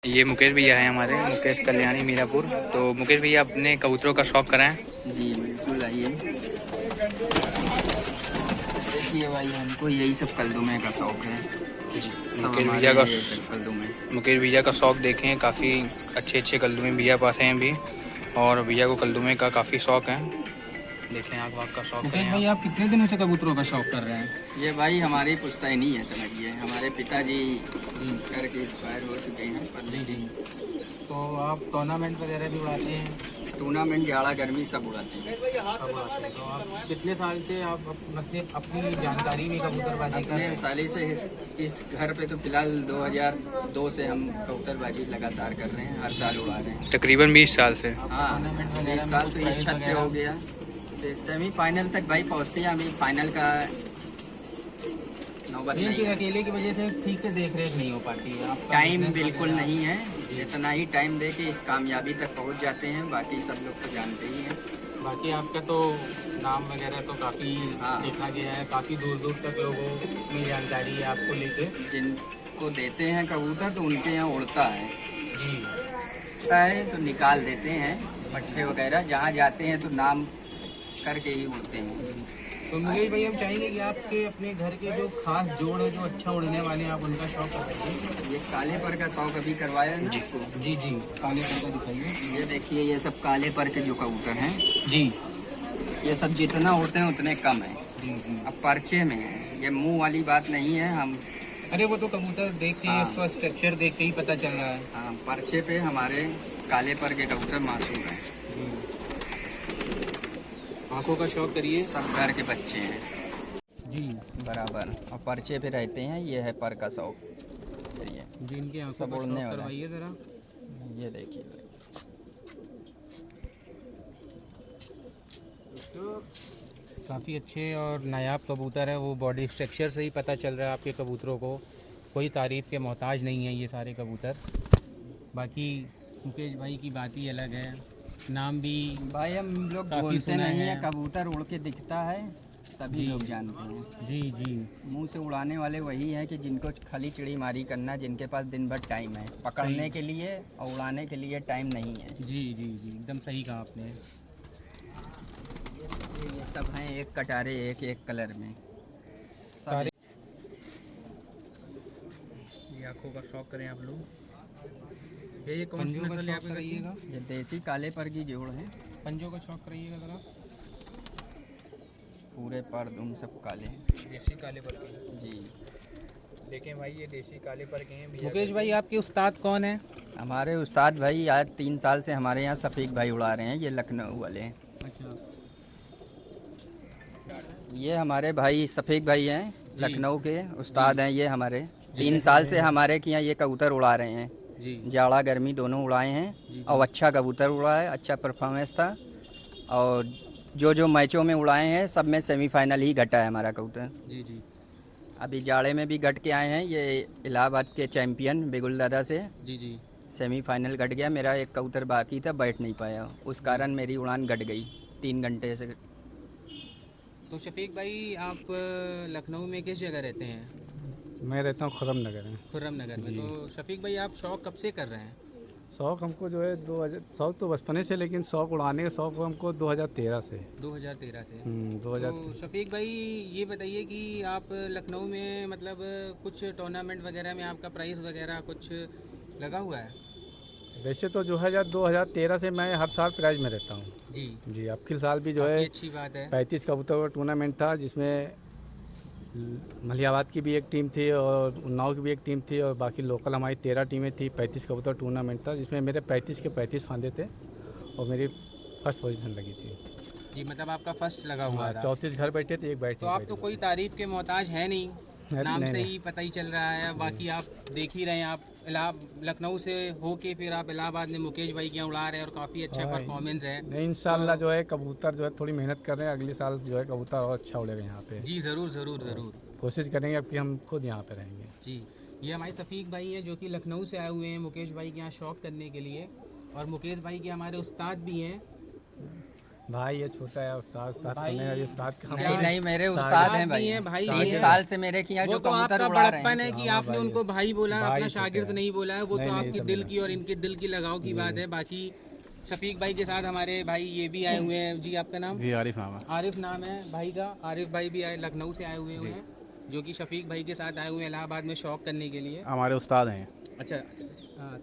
ये मुकेश भैया हैं हमारे, मुकेश कल्याणी मीरापुर। तो मुकेश भैया अपने कबूतरों का शौक कराएं। जी बिल्कुल, आइए देखिए भाई, हमको यही सब कलदुमे का शौक है। सब मुकेश हमारे भैया का यही सब कलदुमे। मुकेश भैया का शौक देखें, काफ़ी अच्छे कलदुमे भैया पास हैं अभी, और भैया को कलदुमे का काफ़ी शौक है। देखें आप का शौक मुकेश करें भाई, आप। आप कितने दिनों से कबूतरों का शौक कर रहे हैं? ये भाई हमारी पुश्तैनी है, समझिए। हमारे पिताजी करके एक्सपायर हो चुके हैं, पर लेकिन तो आप टूर्नामेंट वगैरह भी उड़ाते हैं? टूर्नामेंट जाड़ा गर्मी सब उड़ाते हैं। सब उड़ाते हैं। तो आप कितने साल से आप अपनी जानकारी में कबूतरबाजी कर रहे अपने हैं? साली से इस घर पे तो फिलहाल 2002 से हम कबूतरबाजी लगातार कर रहे हैं, हर साल उड़ा रहे हैं। तकरीबन 20 साल से। हाँ, टूर्नामेंट वगैरह इस में साल तो इस कुछ छत पे प्राइज़ हो गया। तो सेमीफाइनल तक भाई पहुँचते हैं, अभी फाइनल का नौबत ये नहीं कि है। अकेले की वजह से ठीक से देख रेख नहीं हो पाती है। आपका टाइम business बिल्कुल वगैरह- नहीं है। इतना ही टाइम दे के इस कामयाबी तक पहुंच जाते हैं, बाकी सब लोग तो जानते ही हैं। बाकी आपका तो नाम वगैरह तो काफ़ी हाँ। देखा गया है, काफ़ी दूर दूर तक लोगों में जानकारी है आपको लेके। जिनको देते हैं कबूतर तो उनके यहाँ उड़ता है, जी। उड़ता है तो निकाल देते हैं पट्टे वगैरह। जहाँ जाते हैं तो नाम करके ही उड़ते हैं। तो मुकेश भाई, हम चाहेंगे कि आपके अपने घर के जो खास जोड़ है, जो अच्छा उड़ने वाले हैं, आप उनका शौक बताइए। ये काले पर का शौक अभी करवाया है ना आपको? जी जी, काले पर का दिखाइए। ये देखिए, ये सब काले पर के जो कबूतर हैं, जी ये सब जितना होते हैं उतने कम है। जी जी। अब पर्चे में है, ये मुंह वाली बात नहीं है। हम अरे वो तो कबूतर देख के, हाँ। उसका स्ट्रक्चर देख के ही पता चल रहा है। हाँ, पर्चे पे हमारे काले पर के कबूतर मासूम हैं। आंखों का शौक करिए। सब घर के बच्चे हैं जी बराबर, और पर्चे पे रहते हैं। ये है पर का शौक। ये जी, इनकी आंखों सब का उड़ने शौक वाला है। करवाइए जरा। ये देखिए, काफ़ी अच्छे और नायाब कबूतर है। वो बॉडी स्ट्रक्चर से ही पता चल रहा है आपके कबूतरों को। कोई तारीफ़ के मोहताज नहीं है ये सारे कबूतर। बाकी मुकेश भाई की बात ही अलग है। नाम भी भाई हम लोग काफ़ी बोलते सुना नहीं है। है, कबूतर उड़ के दिखता है तभी जी। लोग जानते हैं। जी जी मुंह से उड़ाने वाले वही हैं कि जिनको खली चिड़ी मारी करना, जिनके पास दिन भर टाइम है पकड़ने सही। के लिए, और उड़ाने के लिए टाइम नहीं है। जी जी जी, एकदम सही कहा आपने। ये सब हैं एक कटारे, एक एक कलर में सब। सारे ये आँखों का शौक करें आप लोग। ये कौन सी पंजों का नस्ल है शौक आपकी? कराइएगा। ये देसी काले पर की जोड़ है। पंजों का शौक कराइएगा ज़रा। पूरे पर दुम सब काले हैं। देसी काले पर के। जी, देखें भाई, ये देसी काले पर के हैं भैया। मुकेश भाई, आपके उस्ताद कौन है? हमारे उस्ताद भाई आज 3 साल से हमारे यहाँ सफ़ीक भाई उड़ा रहे हैं। ये लखनऊ वाले हैं। अच्छा। ये हमारे भाई सफ़ीक भाई हैं, जी। लखनऊ के उस्ताद हैं ये हमारे। 3 साल से हमारे के यहाँ ये कबूतर उड़ा रहे हैं। जी जाड़ा गर्मी दोनों उड़ाए जी, हैं, जी। और अच्छा कबूतर उड़ा है, अच्छा परफॉर्मेंस था। और जो मैचों में उड़ाए हैं सब में सेमीफाइनल ही घटा है हमारा कबूतर। जी जी अभी जाड़े में भी घट के आए हैं। ये इलाहाबाद के चैम्पियन बिगुल दादा से जी जी। सेमीफाइनल घट गया। मेरा एक कबूतर बाकी था, बैठ नहीं पाया, उस कारण मेरी उड़ान घट गई 3 घंटे से। तो शफीक भाई, आप लखनऊ में किस जगह रहते हैं? मैं रहता हूँ खुर्रम नगर में। खुर्रम नगर में। जी। तो शफीक भाई, आप शौक कब से कर रहे हैं? शौक़ हमको जो है 2000 शौक़ तो बचपने से, लेकिन शौक़ उड़ाने का शौक़ हमको 2013 से। 2013 से। 2000। तो शफीक भाई, ये बताइए कि आप लखनऊ में मतलब कुछ टूर्नामेंट वगैरह में आपका प्राइज़ वगैरह कुछ लगा हुआ है? वैसे तो जो है 2013 से मैं हर साल प्राइज में रहता हूँ। जी। जी, अब साल भी जो काफ़ी है अच्छी बात है। 35 कबूतर का टूर्नामेंट था, जिसमें मलिहाबाद की भी एक टीम थी और उन्नाव की भी एक टीम थी, और बाकी लोकल हमारी 13 टीमें थी। 35 कबूतर टूर्नामेंट था, जिसमें मेरे 35 के 35 फांदे थे और मेरी फर्स्ट पोजीशन लगी थी। जी, मतलब आपका फर्स्ट लगा हुआ हाँ, था। 34 घर बैठे थे, एक बैठ तो नहीं आप पाई तो थी कोई उसमें। तारीफ़ के मोहताज है नहीं, अरे नाम नहीं, से नहीं। ही पता ही चल रहा है। बाकी आप देख ही रहे हैं, आप लखनऊ से होके फिर आप इलाहाबाद में मुकेश भाई के यहाँ उड़ा रहे हैं और काफ़ी अच्छा हाँ, परफॉर्मेंस है। नहीं, इंशाल्लाह तो- जो है कबूतर जो है थोड़ी मेहनत कर रहे हैं, अगले साल जो है कबूतर और अच्छा उड़ेगा यहाँ पे। जी ज़रूर ज़रूर ज़रूर। कोशिश करेंगे अब कि हम खुद यहाँ पे रहेंगे। जी, ये हमारे सफ़ीक भाई हैं जो कि लखनऊ से आए हुए हैं मुकेश भाई के यहाँ शौक करने के लिए, और मुकेश भाई के हमारे उस्ताद भी हैं। भाई ये छोटा है उस्ताद भाई- करने का ये उस्ताद काम नहीं नहीं मेरे सारे- उस्ताद हैं भाई, नहीं है भाई, 3 ये- साल से मेरे की यहाँ वो जो तो कबूतर आपका उड़ा रहे बड़प्पन हैं। है कि हाँ, आपने भाई, उनको भाई बोला, भाई अपना छोटे शागिर्द हैं। नहीं बोला है। वो नहीं, तो नहीं, आपकी सब दिल मेरा। की और इनके दिल की लगाव की बात है। बाकी शफीक भाई के साथ हमारे भाई ये भी आए हुए हैं। जी आपका नाम? जी आरिफ नाम है। आरिफ नाम है भाई का। आरिफ भाई भी आए, लखनऊ से आए हुए हैं, जो कि शफीक भाई के साथ आए हुए हैं इलाहाबाद में शौक करने के लिए। हमारे उस्ताद हैं, अच्छा,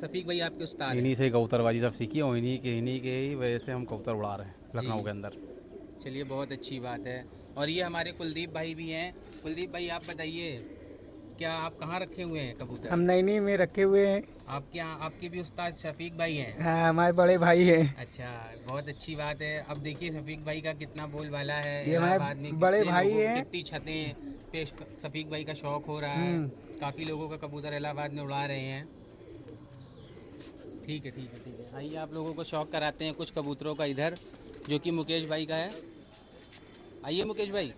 शफीक भाई आपके उस्ताद हैं। इन्हीं से कबूतरबाजी सब सीखी और इन्हीं के ही वजह से हम कबूतर उड़ा रहे हैं लखनऊ के अंदर। चलिए, बहुत अच्छी बात है। और ये हमारे कुलदीप भाई भी हैं। कुलदीप भाई आप बताइए, क्या आप कहाँ रखे हुए हैं कबूतर? हम नैनी में रखे हुए हैं। आपके यहाँ आपके भी उस्ताद शफीक भाई हैं? हाँ, हमारे बड़े भाई हैं। अच्छा, बहुत अच्छी बात है। अब देखिए शफीक भाई का कितना बोलबाला है ये हमारे इलाहाबाद में, बड़े कितने भाई लोगों को हैं। कितनी छतें पेश शफीक भाई का शौक हो रहा है। काफ़ी लोगों का कबूतर इलाहाबाद में उड़ा रहे हैं। ठीक है, ठीक है, ठीक है। आइए आप लोगों को शौक कराते हैं कुछ कबूतरों का इधर, जो कि मुकेश भाई का है। आइए मुकेश भाई।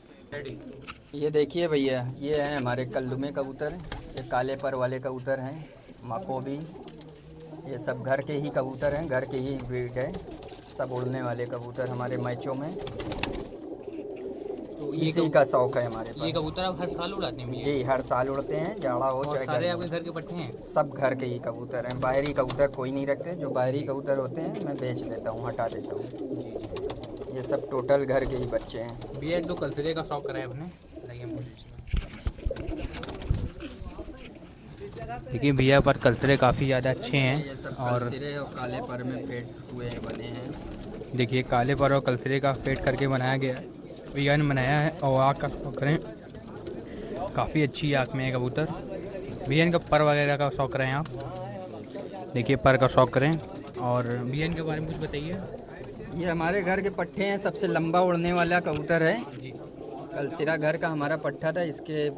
ये देखिए भैया, ये हैं हमारे कल्लू में कबूतर, ये काले पर वाले कबूतर हैं, मकोबी, ये सब घर के ही कबूतर हैं, घर के ही ब्रीड है, सब उड़ने वाले कबूतर हमारे मैचों में। तो इसी का शौक है हमारे ये पास। कबूतर आप हर साल उड़ाते हैं? जी हर साल उड़ते हैं, जाड़ा हो और चाहे सारे गर्मी आपके हो। घर के पट्टे हैं? सब घर के ही कबूतर हैं, बाहरी कबूतर कोई नहीं रखते। जो बाहरी कबूतर होते हैं मैं बेच देता हूँ, हटा देता हूँ। ये सब टोटल घर के ही बच्चे हैं। भैया एक दो कल्सरे का शौक कराया आपने? देखिए भैया पर कल्सरे काफ़ी ज़्यादा अच्छे ये हैं। सब और सिरे और काले पर में फेट हुए बने हैं। देखिए काले पर और कल्सरे का फेट करके बनाया गया है, भैया ने बनाया है। और आँख का शौक करें, काफ़ी अच्छी आँख में है कबूतर। भैया इनका पर वगैरह का शौक करें आप, देखिए पर का शौक करें। और भैया इनके बारे में कुछ बताइए। ये हमारे घर के पट्टे हैं, सबसे लंबा उड़ने वाला कबूतर है। जी, कलसिरा घर का हमारा पट्टा था, इसके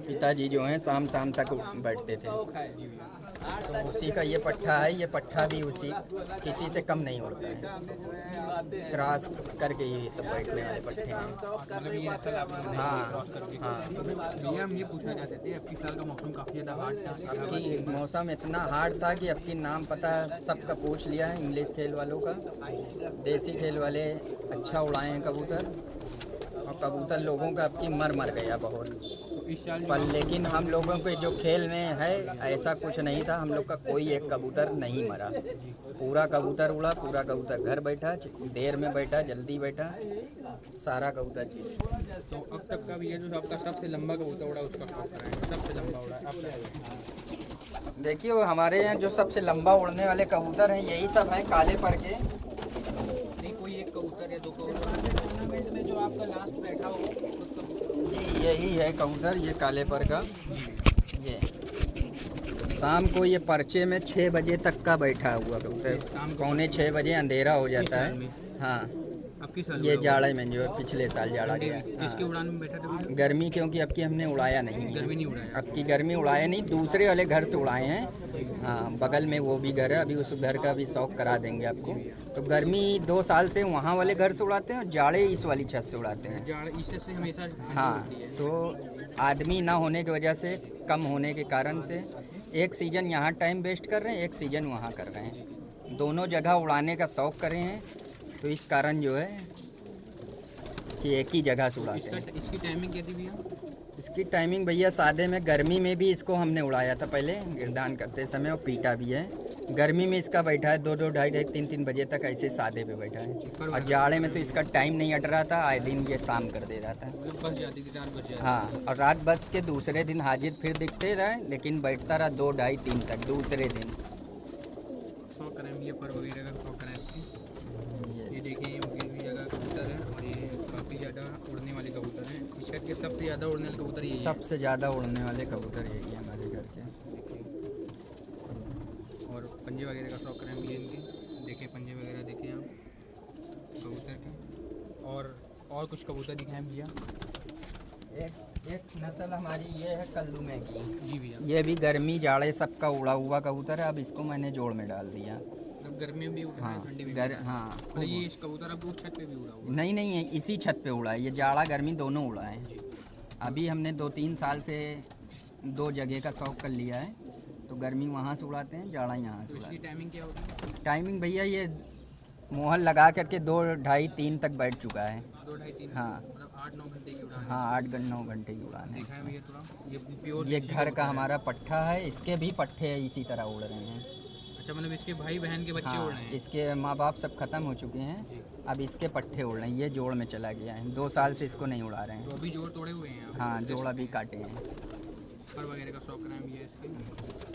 पिताजी जो हैं शाम शाम तक बैठते थे, तो उसी का ये पट्टा है। ये पट्टा भी उसी किसी से कम नहीं उड़ता है, क्रॉस करके ये सब बैठने वाले पट्टे हैं। मतलब ये असल आपने हाँ हाँ। भैया हम ये पूछना चाहते थे, अब की साल का मौसम काफ़ी ज़्यादा हार्ड था। अबकी मौसम इतना हार्ड था कि अबकी नाम पता सबका पूछ लिया है, इंग्लिश खेल वालों का। देसी खेल वाले अच्छा उड़ाए हैं कबूतर, और कबूतर लोगों का अबकी मर गया बहुत। इस साल पर लेकिन हम लोगों के जो खेल में है ऐसा कुछ नहीं था, हम लोग का कोई एक कबूतर नहीं मरा। पूरा कबूतर उड़ा, पूरा कबूतर घर बैठा, देर में बैठा, जल्दी बैठा, सारा कबूतर चीज। तो अब तक का भैया जो आपका सबसे लंबा कबूतर उड़ा उसका शौक कराएं, सबसे लंबा उड़ा है अब? देखिए वो हमारे यहाँ जो सबसे लंबा उड़ने वाले कबूतर हैं यही सब हैं, काले पर के। नहीं, कोई एक कबूतर या दो कबूतर टूर्नामेंट में जो आपका लास्ट बैठा हो उस कबूतर? जी यही है कबूतर, ये काले पर का। ये शाम को ये पर्चे में 6 बजे तक का बैठा हुआ कबूतर, पौने 6 बजे अंधेरा हो जाता है। हाँ, आपकी साल ये जाड़े में जो पिछले साल जाड़ा गया। इसके हाँ, उड़ान में बैठा था भैया? गर्मी क्योंकि अब की हमने उड़ाया नहीं है। गर्मी नहीं उड़ाया? अब की गर्मी उड़ाया नहीं, दूसरे वाले घर से उड़ाए हैं। हाँ, बगल में वो भी घर है, अभी उस घर का भी शौक करा देंगे आपको। तो गर्मी 2 साल से वहाँ वाले घर से उड़ाते हैं और जाड़े इस वाली छत से उड़ाते हैं। जाड़ इससे से हमेशा हाँ, तो आदमी ना होने की वजह से, कम होने के कारण से एक सीज़न यहाँ टाइम वेस्ट कर रहे हैं, एक सीज़न वहाँ कर रहे हैं। दोनों जगह उड़ाने का शौक कर रहे हैं, तो इस कारण जो है कि एक ही जगह से उड़ाते हैं। इसकी टाइमिंग क्या थी भैया? इसकी टाइमिंग भैया सादे में गर्मी में भी इसको हमने उड़ाया था पहले गिरदान करते समय, और पीटा भी है। गर्मी में इसका बैठा है 2-2, 2:30, 3-3 बजे तक ऐसे सादे पे बैठा है। और जाड़े में तो इसका टाइम नहीं हट रहा था, आए दिन ये शाम कर दे रहा था। बस जाती थी 4 बजे। हाँ, और रात बस के दूसरे दिन हाजिर फिर दिखते रहे, लेकिन बैठता रहा 2, 2:30, 3 तक दूसरे दिन। शौक करें ये पर वगैरह का शौक करें इसकी। ये देखिए, ये मुकेश भैया का कबूतर है और ये काफ़ी ज़्यादा उड़ने वाले कबूतर हैं। इस शहर के सबसे ज़्यादा उड़ने वाले कबूतर यही है। सबसे ज़्यादा उड़ने वाले कबूतर यही है हमारे घर के। और पंजे वगैरह का शौक करें भैया इनके, देखिए पंजे वगैरह देखिए आप कबूतर के। और कुछ कबूतर दिखाएं भैया। एक नस्ल हमारी ये है कल्लूमे की। जी भैया। ये भी गर्मी जाड़े सबका उड़ा हुआ कबूतर है, अब इसको मैंने जोड़ में डाल दिया। मतलब गर्मी में भी उड़ा है, हाँ, ठंडी में हाँ। मतलब ये इस कबूतर अब उस छत पे भी उड़ा हुआ नहीं नहीं, इसी छत पे उड़ा है, ये जाड़ा गर्मी दोनों उड़ा है। अभी हमने 2-3 साल से 2 जगह का शौक कर लिया है, तो गर्मी वहाँ से उड़ाते हैं, जाड़ा यहाँ से है। तो इसकी उड़ाते टाइमिंग क्या होगी? हैं। टाइमिंग भैया ये मोहर लगा करके 2, ढाई, 3 तक बैठ चुका है। 2 ढाई 3 हाँ। मतलब 8-9 घंटे की उड़ान है। हाँ, 8-9 घंटे की उड़ान है देखा है इसमें। भैया थोड़ा ये प्योर ये देसी घर कबूतर का है। हमारा पट्ठा है, इसके भी पट्ठे इसी तरह उड़ रहे हैं। अच्छा मतलब इसके भाई बहन के बच्चे उड़ रहे हाँ, हैं। इसके माँ बाप सब खत्म हो चुके हैं, जी। अब इसके पट्ठे उड़ रहे हैं। ये जोड़ में चला गया है, 2 साल से इसको नहीं उड़ा रहे तो हैं। अभी जोड़ तोड़े हुए हैं आप। हाँ, जोड़ अभी काटे हैं। पर वगैरह का शौक रहा है भैया इसके।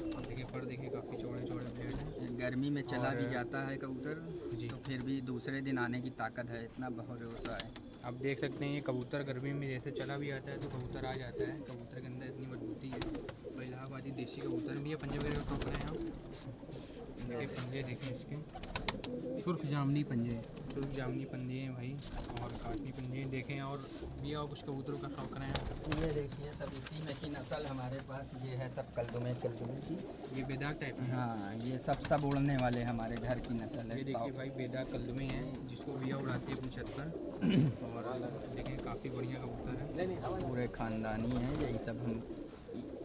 अब देखिए पर देखिए काफ़ी चौड़े चौड़े ब्लेड हैं। गर्मी में चला और- भी जाता है कबूतर, जी। तो फिर भी दूसरे दिन आने की ताकत है, इतना भरोसा है। आप देख सकते हैं ये कबूतर गर्मी में जैसे चला भी आता है तो कबूतर आ जाता है। कबूतर के अंदर इतनी मजबूती है। और इलाहाबादी देसी कबूतर भी है। पंजे वगैरह का शौक रहे हैं आप। देखिए पंजे देखें इसके, सुर्ख जामनी पंजे, सुर्ख जामनी पंजे हैं भाई, और काटनी पंजे हैं। देखें और भी और कुछ कबूतरों का शौक रहे हैं। ये देखिए सब इसी में की नस्ल हमारे पास ये है, सब कलदुमे की। ये बेदाग टाइप है। हाँ, ये सब उड़ने वाले हमारे घर की नस्ल है। ये देखिए भाई बेदाग कलदुमे हैं जिसको भैया उड़ाते हैं अपनी छत पर। और देखें काफ़ी बढ़िया कबूतर है। पूरे खानदानी है, यही सब हम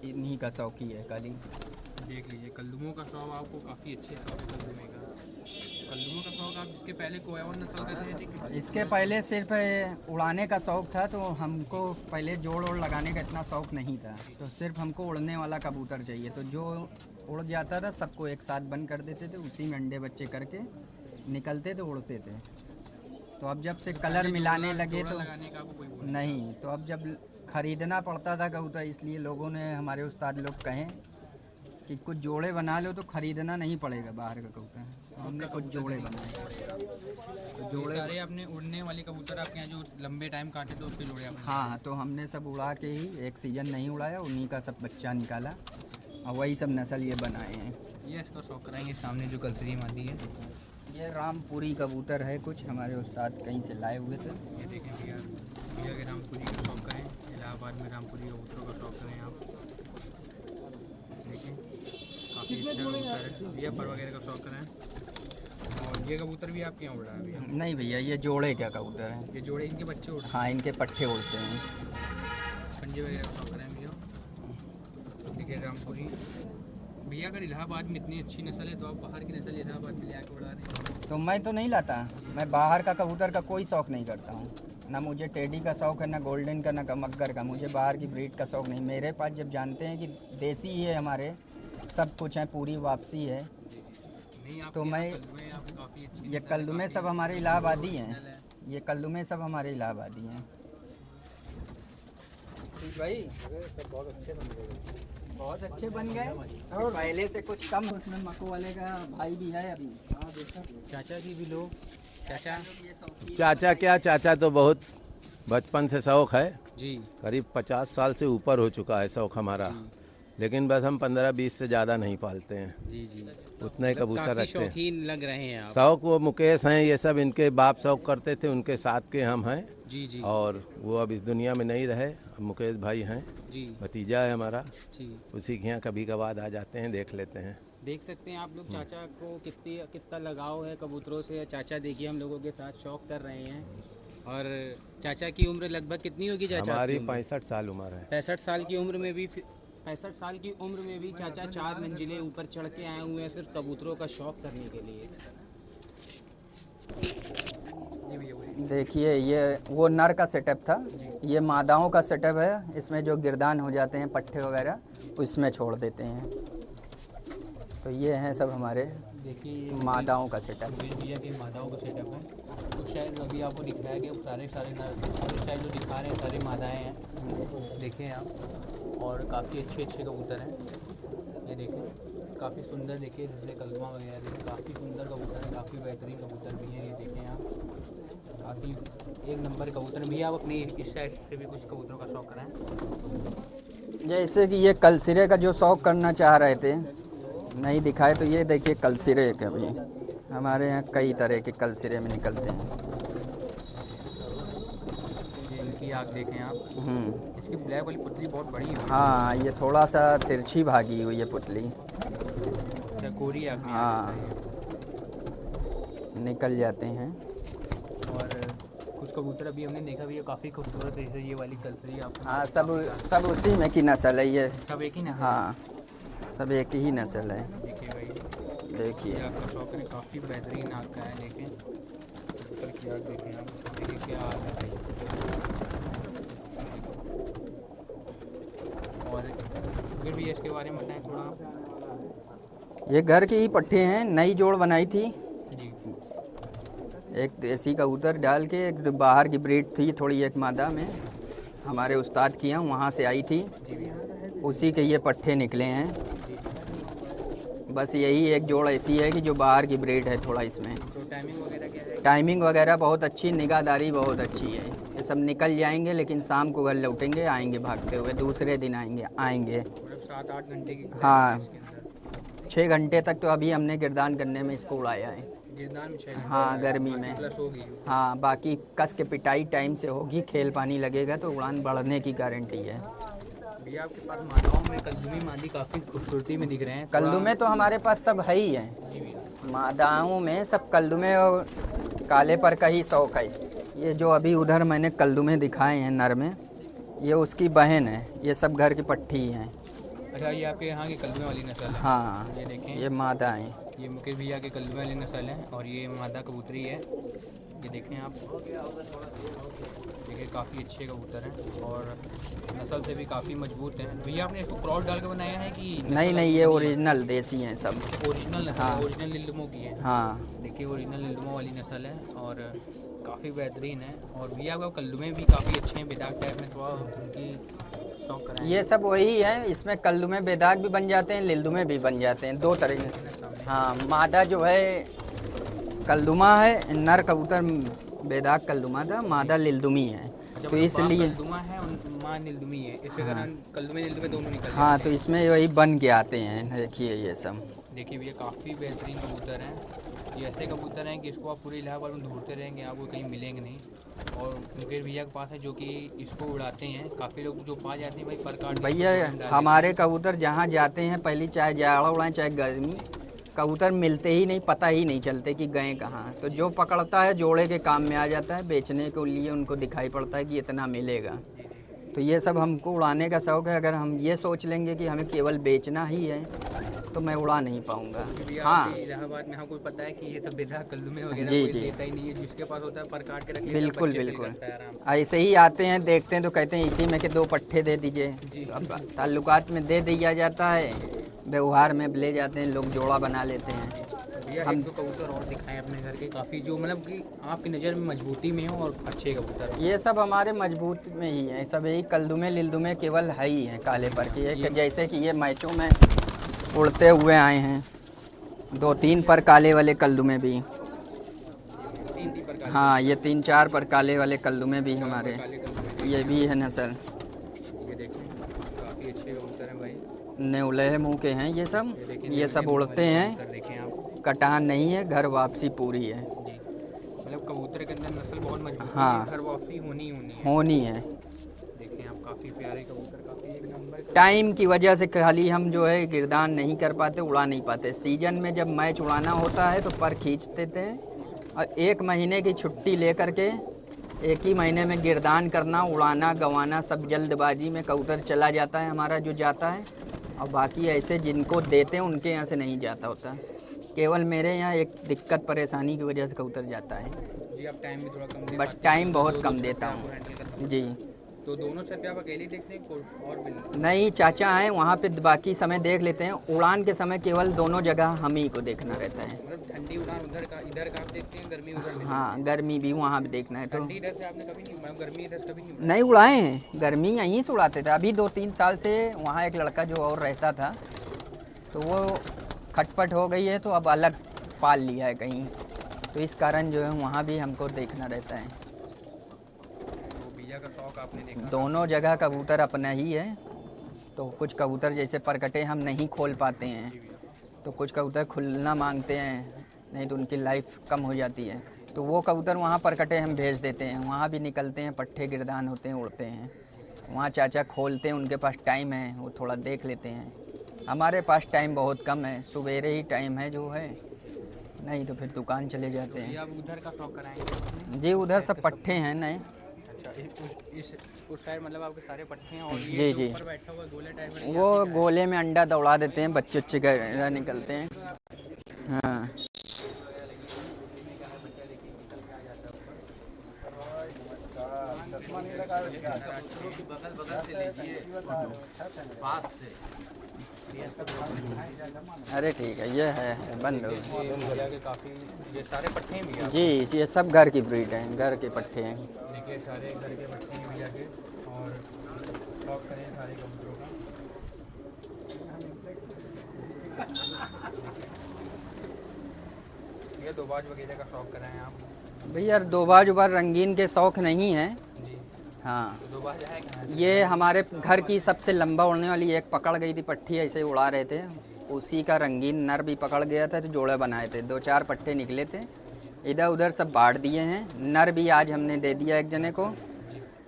इन्हीं का शौकी है खाली। देख लीजिए कल्लुमों का शौक आपको काफ़ी अच्छे शौक है कल्लुमे का। कल्लुमों का शौक आप इसके पहले कोई और नस्ल का थे कि इसके पहले सिर्फ उड़ाने का शौक़ था, तो हमको पहले जोड़ ओड़ लगाने का इतना शौक़ नहीं था, तो सिर्फ हमको उड़ने वाला कबूतर चाहिए। तो जो उड़ जाता था सबको एक साथ बंद कर देते थे, उसी में अंडे बच्चे करके निकलते थे, उड़ते थे। तो अब जब से कलर मिलाने लगे तो लगाने का आपको कोई वो नहीं, तो अब जब खरीदना पड़ता था कबूतर, इसलिए लोगों ने, हमारे उस्ताद लोग कहें कि कुछ जोड़े बना लो तो ख़रीदना नहीं पड़ेगा बाहर का कबूतर। तो हमने कुछ जोड़े बनाए। तो जोड़े सारे आपने उड़ने वाले कबूतर आपके यहाँ जो लंबे टाइम काटे थे उसके जोड़े आपने। हाँ, तो हमने सब उड़ा के ही, एक सीज़न नहीं उड़ाया, उन्हीं का सब बच्चा निकाला और वही सब नस्ल ये बनाए हैं। ये इसका शौक कराएंगे। सामने जो कलसरी मादी है ये रामपुरी कबूतर है, कुछ हमारे उस्ताद कहीं से लाए हुए थे। ये देखें भैया, भैया के रामपुरी का शौक करें। इलाहाबाद में रामपुरी कबूतरों का शौक करें आप। देखें काफ़ी अच्छा कबूतर है भैया। पर वगैरह का शौक करें। और ये कबूतर भी आपके यहाँ उड़ रहा है भैया। नहीं भैया, ये जोड़े क्या कबूतर हैं। ये जोड़े इनके बच्चे उड़ रहे हाँ, इनके पट्ठे उड़ते हैं। हैं। पंजे वगैरह का शौक करें भैया। देखिए रामपुरी भैया, अगर इलाहाबाद में इतनी अच्छी नस्ल है तो आप बाहर की नस्ल इलाहाबाद में ले आके उड़ा रहे हैं। तो मैं तो नहीं लाता, मैं बाहर का कबूतर का कोई शौक़ नहीं करता हूँ। ना मुझे टेडी का शौक़ है, ना गोल्डन का, ना मग्गर का। मुझे बाहर की ब्रीड का शौक़ नहीं। मेरे पास जब जानते हैं कि देसी ही है हमारे, सब कुछ है, पूरी वापसी है। नहीं आप तो मैं काफ़ी अच्छी ये कल्दुमे सब हमारे इलाहाबादी हैं। ये कल्दुमे सब हमारे इलाहाबादी हैं। भाई बहुत अच्छे बन गए, और पहले से कुछ कम। उसमें मको वाले का भाई भी है अभी। चाचा जी भी लोग। चाचा चाचा क्या, चाचा तो बहुत बचपन से शौक़ है, जी करीब 50 साल से ऊपर हो चुका है शौक़ हमारा। लेकिन बस हम 15-20 से ज़्यादा नहीं पालते हैं, जी जी। उतने ही कबूतर काफ़ी रखते हैं। शौकीन लग रहे हैं आप। शौक़ वो मुकेश हैं, ये सब इनके बाप शौक़ करते थे, उनके साथ के हम हैं। जी जी और वो अब इस दुनिया में नहीं रहे। अब मुकेश भाई हैं, जी भतीजा है हमारा, जी। उसी के यहाँ कभी कभार आ जाते हैं, देख लेते हैं। देख सकते हैं आप लोग चाचा को कितना लगाव है कबूतरों से। चाचा देखिए हम लोगों के साथ शौक कर रहे हैं। और चाचा की उम्र लगभग कितनी होगी चाचा? हमारी 65 साल उम्र है। 65 साल की उम्र में भी 65 साल की उम्र में भी चाचा 4 मंजिलें ऊपर चढ़ के आए हुए हैं सिर्फ कबूतरों का शौक करने के लिए। देखिए ये वो नर का सेटअप था, ये मादाओं का सेटअप है। इसमें जो गिरदान हो जाते हैं पट्टे वगैरह, उसमें छोड़ देते हैं। तो ये हैं सब हमारे देखिए मादाओं का सेटअप। भैया के मादाओं का सेटअप है। कुछ शायद अभी आपको दिखाया गया सारे शायद जो दिखा रहे हैं सारे मादाएँ हैं। देखें आप, और काफ़ी अच्छे कबूतर हैं। ये देखें काफ़ी सुंदर, देखिए जैसे कलमा वगैरह, देखिए काफ़ी सुंदर कबूतर है, काफ़ी बेहतरीन कबूतर भी हैं। ये देखें आप, काफ़ी एक नंबर कबूतर भी। आप अपनी इस साइड से भी कुछ कबूतरों का शौक कराएं। जैसे कि ये कलसिरे का जो शौक़ करना चाह रहे थे, नहीं दिखाए, तो ये देखिए कलसिरे के भी हमारे यहाँ कई तरह के कलसिरे में निकलते हैं। इनकी आप देखें आप, इसकी ब्लैक वाली पुतली बहुत बड़ी है। हाँ, ये थोड़ा सा तिरछी भागी हुई है पुतली। कोरी आप हाँ, निकल जाते हैं। और कुछ कबूतर अभी हमने देखा भी है काफ़ी खूबसूरत है, जैसे ये वाली कलसरी आप। हाँ, सब उसी में की नस्ल है ये। सब एक ही ना? हाँ, सब एक ही नस्ल है। देखिए भाई देखिए ये आपका शौक है, काफ़ी बेहतरीन आग का है। देखें ऊपर की आग देखें आप, देखिए क्या आग है भाई। और फिर भी इसके बारे में बताएं थोड़ा आप। ये घर के ही पट्टे हैं, नई जोड़ बनाई थी। जी एक देसी कबूतर डाल के, एक बाहर की ब्रीड थी थोड़ी, एक मादा में हमारे उस्ताद की यहाँ वहाँ से आई थी, जी भैया उसी के ये पट्टे निकले हैं। जी। बस यही एक जोड़ ऐसी है कि जो बाहर की ब्रीड है थोड़ा इसमें। तो टाइमिंग वगैरह क्या है? टाइमिंग वगैरह बहुत अच्छी, निगाहदारी बहुत अच्छी है। ये सब निकल जाएंगे लेकिन शाम को घर लौटेंगे, आएंगे भागते हुए, दूसरे दिन आएंगे। मतलब 7-8 घंटे की हाँ। इसके अंदर 6 घंटे तक तो अभी हमने गिरदान करने में इसको उड़ाया है। गिरदान में 6 घंटे हाँ, गर्मी में। प्लस होगी। हाँ, बाकी कस के पिटाई टाइम से होगी, खेल पानी लगेगा तो उड़ान बढ़ने की गारंटी है। भैया आपके पास मादाओं में कलदुमी मादी काफ़ी खूबसूरती में दिख रहे हैं। कल्दुमे तो हमारे पास सब है ही हैं। जी भैया मादाओं में सब कल्दुमे और काले पर का ही शौक है। ये जो अभी उधर मैंने कल्दुमे दिखाए हैं नर में, ये उसकी बहन है। ये सब घर की पट्टी हैं। अच्छा, ये आपके यहाँ की कलदुमे वाली नस्ल है। हाँ, ये देखें ये मादा हैं। ये मुकेश भैया के कलदुमे वाली नस्ल है और ये मादा कबूतरी है। ये देखें आप, देखिए काफ़ी अच्छे कबूतर हैं और नस्ल से भी काफ़ी मजबूत हैं। भैया आपने इसको क्रॉस डाल के बनाया है कि नहीं नहीं, ये ओरिजिनल देसी हैं सब। ओरिजिनल नस्ल हाँ। है, ओरिजिनल नीलदुमों की है। हाँ, देखिए ओरिजिनल नीलदुमों वाली नस्ल है और काफ़ी बेहतरीन है। और भैया आपका कलदुमे भी काफ़ी अच्छे हैं, बेदाग टाइप में, थोड़ा उनकी शौक कराएं। ये सब वही है। इसमें कल्दुमे बेदाग भी बन जाते हैं, लिलदुमे भी बन जाते हैं, दो तरह के। हाँ, मादा जो है कल्दुमा है, नर कबूतर बेदाग कल्दुमा था, मादा लिलदुमी है। तो इसलिए कलदुमा है और माँ नीलदुमी है, इसके कारण कलदुमे नीलदुमे दोनों निकल हाँ, जाते तो इसमें वही बन के आते हैं। देखिए ये सब हैं। देखिए भैया काफ़ी बेहतरीन कबूतर हैं। ये ऐसे कबूतर हैं कि इसको आप पूरे इलाहाबाद में ढूंढते रहेंगे, आपको कहीं मिलेंगे नहीं। और मुकेश भैया के पास है जो कि इसको उड़ाते हैं। काफ़ी लोग जो पा जाते हैं भाई पर काट के भैया, इसको डाल हमारे कबूतर जहाँ जाते हैं, पहले चाहे जाड़ा उड़ाएं चाहे गर्मी, कबूतर मिलते ही नहीं, पता ही नहीं चलते कि गए कहाँ। तो जो पकड़ता है जोड़े के काम में आ जाता है, बेचने के लिए उनको दिखाई पड़ता है कि इतना मिलेगा। तो ये सब हमको उड़ाने का शौक़ है। अगर हम ये सोच लेंगे कि हमें केवल बेचना ही है तो मैं उड़ा नहीं पाऊँगा। भैया हाँ, आपके इलाहाबाद में हमको पता है कि ये सब बेदाग कलदुमे वगैरह जी, कोई जी। देता ही नहीं है। जिसके पास होता है पर काट के रख लेता है, बिल्कुल बच्चे से बिल्कुल। करता है आराम से। ऐसे ही आते हैं, देखते हैं तो कहते हैं इसी में के 2 पट्टे दे दीजिए। तो अब ताल्लुकात में दे दिया जाता है, व्यवहार में ले जाते हैं लोग, जोड़ा बना लेते हैं। भैया एक दो कबूतर और दिखाएं अपने घर के, काफ़ी जो मतलब कि आपकी नज़र में मजबूती में हो और अच्छे कबूतर हो। ये सब हमारे मजबूत में ही हैं। सब यही कल्दुमे लिलदुमे केवल है ही हैं काले पर की। एक जैसे कि ये मैचों में उड़ते हुए आए हैं, 2-3 पर काले वाले कल्दुमे भी। 3 पर काले हाँ, ये 3-4 पर काले वाले कल्दुमे भी हमारे, काले कलदुमे। ये भी है नस्ल। ये देखें काफ़ी अच्छे कबूतर हैं भाई। नेवले मुँह के हैं ये सब। देखें ये सब उड़ते हैं, कबूतर देखें आप कटान नहीं है, घर वापसी पूरी है। जी। मतलब कबूतर के अंदर नस्ल बहुत मजबूत है, हाँ। घर वापसी होनी ही होनी है। होनी है। देखें आप काफ़ी प्यारे कबूतर, काफ़ी एक नंबर। टाइम की वजह से खाली हम जो है गिरदान नहीं कर पाते, उड़ा नहीं पाते। सीजन में जब मैच उड़ाना होता है तो पर खींच देते हैं और 1 महीने की छुट्टी लेकर के 1 ही महीने में गिरदान करना, उड़ाना, गंवाना सब जल्दबाजी में कबूतर चला जाता है हमारा जो जाता है। और बाकी ऐसे जिनको देते हैं उनके यहाँ से नहीं जाता होता। केवल मेरे यहाँ एक दिक्कत परेशानी की वजह से कबूतर जाता है। जी आप टाइम भी थोड़ा कम दे बट पाते हैं, टाइम बहुत दो कम छत पे देता आपको हूँ। हैंडल करना। जी तो दोनों छत पे आप अकेले देखते हैं कोई और भी? नहीं, चाचा हैं वहाँ पे, बाकी समय देख लेते हैं। उड़ान के समय केवल दोनों जगह हम ही को देखना रहता है। मतलब ठंडी उड़ान उधर का इधर का आप देखते हैं, गर्मी उधर में? हाँ, गर्मी भी वहाँ भी देखना है। तो ठंडी इधर से आपने कभी नहीं, मतलब गर्मी इधर से कभी नहीं उड़ाई? नहीं उड़ाए हैं, गर्मी यहीं से उड़ाते थे। अभी 2-3 साल से वहाँ एक लड़का जो और रहता था तो वो खटपट हो गई है तो अब अलग पाल लिया है कहीं। तो इस कारण जो है वहाँ भी हमको देखना रहता है। तो भैया का शौक आपने देखा। दोनों जगह कबूतर अपना ही है। तो कुछ कबूतर जैसे परकटे हम नहीं खोल पाते हैं, तो कुछ कबूतर खुलना मांगते हैं, नहीं तो उनकी लाइफ कम हो जाती है। तो वो कबूतर वहाँ परकटे हम भेज देते हैं, वहाँ भी निकलते हैं, पट्टे गिरदान होते हैं, उड़ते हैं। वहाँ चाचा खोलते हैं, उनके पास टाइम है, वो थोड़ा देख लेते हैं। हमारे पास टाइम बहुत कम है, सवेरे ही टाइम है जो है, नहीं तो फिर दुकान चले जाते हैं। भैया आप उधर का शौक कराएंगे? जी, उधर सब पट्टे हैं नए। अच्छा इस उस साइड मतलब आपके सारे पट्टे हैं और ये जी जो जी, ऊपर बैठा हुआ गोले टाइप में वो गोले में अंडा दौड़ा देते हैं, बच्चे बच्चे का निकलते हैं। हाँ अरे ठीक है, ये है बंद हो गया। के काफ़ी ये सारे पट्टे हैं भैया। जी, ये सब घर की ब्रीड हैं, घर के पट्टे हैं। देखिए सारे घर के पट्टे हैं भैया के और शौक करें सारे कबूतरों का। ये दोबाज वगैरह का शौक कराएं आप। भैया दोबाज उबाज रंगीन के शौक नहीं है। जी हाँ, तो दोबाज है कहाँ? ये हमारे घर की सबसे लंबा उड़ने वाली एक पकड़ गई थी पट्टी, ऐसे उड़ा रहे थे, उसी का रंगीन नर भी पकड़ गया था, तो जोड़े बनाए थे, 2-4 पट्टे निकले थे, इधर उधर सब बांट दिए हैं। नर भी आज हमने दे दिया एक जने को,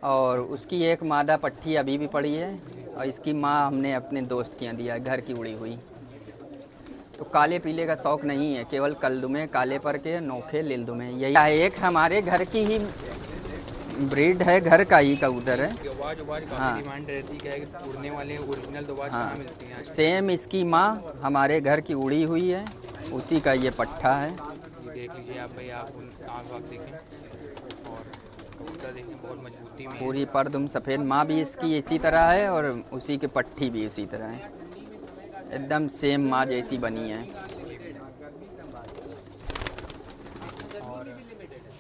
और उसकी एक मादा पट्टी अभी भी पड़ी है, और इसकी माँ हमने अपने दोस्त के यहाँ दिया, घर की उड़ी हुई। तो काले पीले का शौक नहीं है, केवल कलदुमे, काले पर के, नोखे, लिलदुमे, यही है। एक हमारे घर की ही ब्रीड है, घर का ही कबूतर है। दोबाज उबाज काफ़ी हाँ। डिमांड रहती है कि उड़ने वाले ओरिजिनल दोबाज हाँ, कहाँ मिलती हैं? सेम इसकी माँ हमारे घर की उड़ी हुई है, उसी का ये पट्ठा है। ये देख लीजिए आप भाई, आप आँख वाँख देखें और कबूतर देखें, बहुत मजबूती में है। पूरी परदुम सफ़ेद, माँ भी इसकी इसी तरह है और उसी की पट्ठी भी उसी तरह है, एकदम सेम माँ जैसी बनी है। और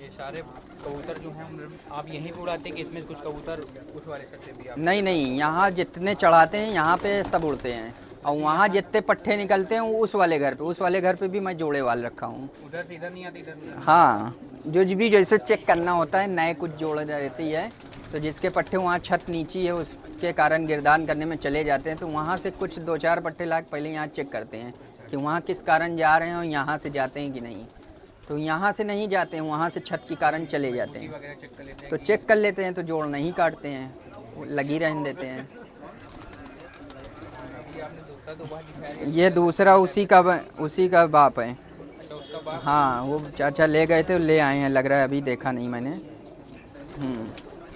ये सारे कबूतर जो हैं आप यहीं पे उड़ाते हैं कि इसमें कुछ कबूतर उस वाले सेट से भी आप? नहीं नहीं, यहाँ जितने चढ़ाते हैं यहाँ पे सब उड़ते हैं, और वहाँ जितने पट्ठे निकलते हैं वो उस वाले घर पे, उस वाले घर पे भी मैं जोड़े वाल रखा हूँ। उधर से इधर नहीं आते, इधर नहीं आते। हाँ, जो भी जैसे चेक करना होता है, नए कुछ जोड़ रहती है, तो जिसके पट्टे वहाँ छत नीची है उसके कारण गिरदान करने में चले जाते हैं, तो वहाँ से कुछ 2-4 पट्टे लाके पहले यहाँ चेक करते हैं कि वहाँ किस कारण जा रहे हैं और यहाँ से जाते हैं कि नहीं। तो यहाँ से नहीं जाते हैं, वहाँ से छत के कारण चले जाते हैं, वगैरह चेक कर लेते हैं तो चेक कर लेते हैं, तो जोड़ नहीं काटते हैं, वो लगी रहने देते हैं। कि आपने दूसरा दोबाज दिखाया ये दूसरा उसी का बाप है। अच्छा उसका बाप। हाँ, वो चाचा ले गए थे, ले आए हैं, लग रहा है, अभी देखा नहीं मैंने। ये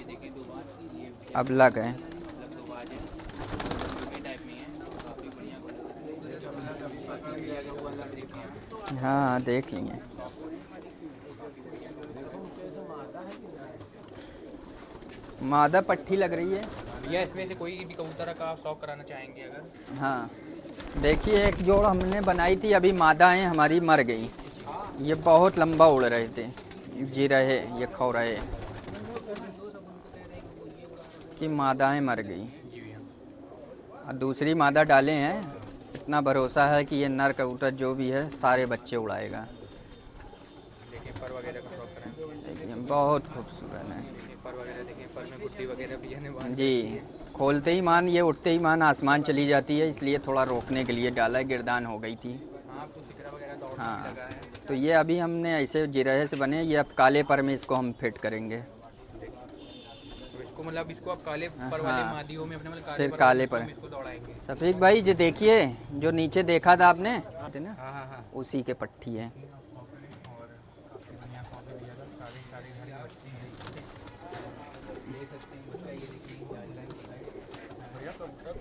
देखिए दोबाज, ये अब लग है। दोबाज है, ये टाइप में है, काफ़ी बढ़िया कबूतर। हाँ, देख लेंगे। मादा पट्टी लग रही है। भैया इसमें से कोई भी कबूतर का आप शौक कराना चाहेंगे अगर? हाँ, देखिए एक जोड़ हमने बनाई थी, अभी मादा है हमारी, मर गई। ये बहुत लंबा उड़ रहे थे, जी रहे, ये खो रहे कि मादाएं मर गई, और दूसरी मादा डाले हैं। इतना भरोसा है कि ये नर कबूतर जो भी है सारे बच्चे उड़ाएगा। देखिए पर वगैरह का शौक कराएं, देखिए बहुत खूबसूरत है देखिए पर वगैरह देखें, पर में गुड्डी वगैरह भी है। जी। खोलते ही मान, ये उठते ही मान आसमान चली जाती है, इसलिए थोड़ा रोकने के लिए डाला, गिरदान हो गई थी। हाँ तो सिकरा वगैरह दौड़ने हाँ, लगा है। तो ये अभी हमने ऐसे जिरहे से बने, ये अब काले पर में इसको हम फिट करेंगे। तो इसको मतलब इसको आप काले पर वाले हाँ, मादियों में अपने मतलब फिर पर काले वाले पर। में इसको दौड़ाएंगे। सफीक भाई, जो देखिए, जो नीचे देखा था आपने ना, हाँ हाँ हाँ। उसी के पट्टी है। और काफ़ी बढ़िया कॉपी भी है, सारे सारे घर में बच्चे हैं, ले सकते हैं बच्चा। ये देखिए बढ़िया कबूतर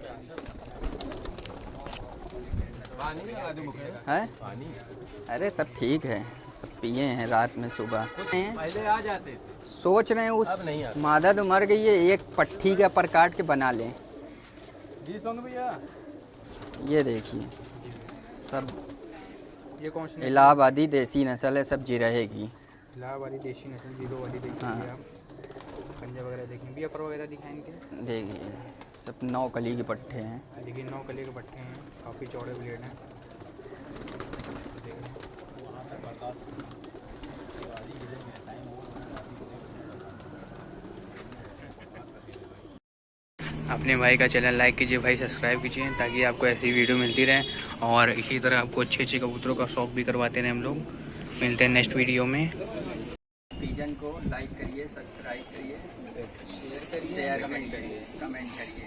है? अरे सब ठीक है, सब पिए हैं रात में, सुबह पहले आ जाते थे। सोच रहे हैं उस मादा तो मर गई है, एक पट्टी का पर काट के बना लें। जी सोंग भैया, ये देखिए, सब ये कौन सी इलाहाबादी देसी नस्ल है, सब जी रहेगी। इलाहाबादी देशी नस्ल 0 वाली देखिए हाँ। आप, पंजा वगैरह देखें, भी अपर वगैरह दिखाएंगे। देखिए सब 9 कली के पट्टे हैं। देखिए 9 कले के पट्टे हैं, काफ़ी चौड़े ब्लेड हैं। अपने भाई का चैनल लाइक कीजिए भाई, सब्सक्राइब कीजिए, ताकि आपको ऐसी वीडियो मिलती रहे, और इसी तरह आपको अच्छे अच्छे कबूतरों का शौक भी करवाते रहे हम लोग। मिलते हैं नेक्स्ट वीडियो में। पिजन को लाइक करिए, सब्सक्राइब करिए, शेयर करिए, कमेंट करिए।